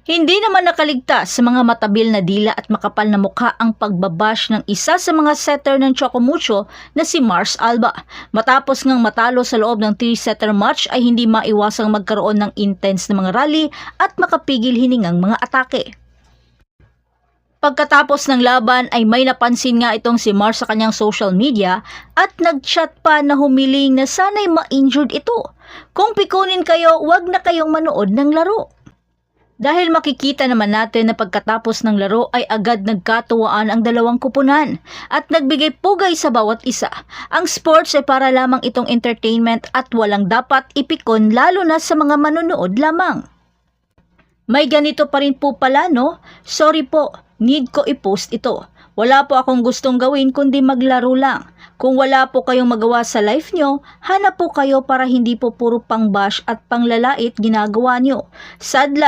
Hindi naman nakaligtas sa mga matabil na dila at makapal na mukha ang pagbabash ng isa sa mga setter ng Chocomucho na si Mars Alba. Matapos ngang matalo sa loob ng 3-setter match ay hindi maiwasang magkaroon ng intense na mga rally at makapigil hiningang mga atake. Pagkatapos ng laban ay may napansin nga itong si Mars sa kanyang social media at nag-chat pa na humiling na sana'y ma-injured ito. Kung pikunin kayo, wag na kayong manood ng laro. Dahil makikita naman natin na pagkatapos ng laro ay agad nagkatuwaan ang dalawang kupunan at nagbigay pugay sa bawat isa. Ang sports ay para lamang itong entertainment at walang dapat ipikon lalo na sa mga manonood lamang. May ganito pa rin po pala no? Sorry po, need ko i-post ito. Wala po akong gustong gawin kundi maglaro lang. Kung wala po kayong magawa sa life nyo, hanap po kayo para hindi po puro pang bash at panglalait ginagawa nyo. Sad lang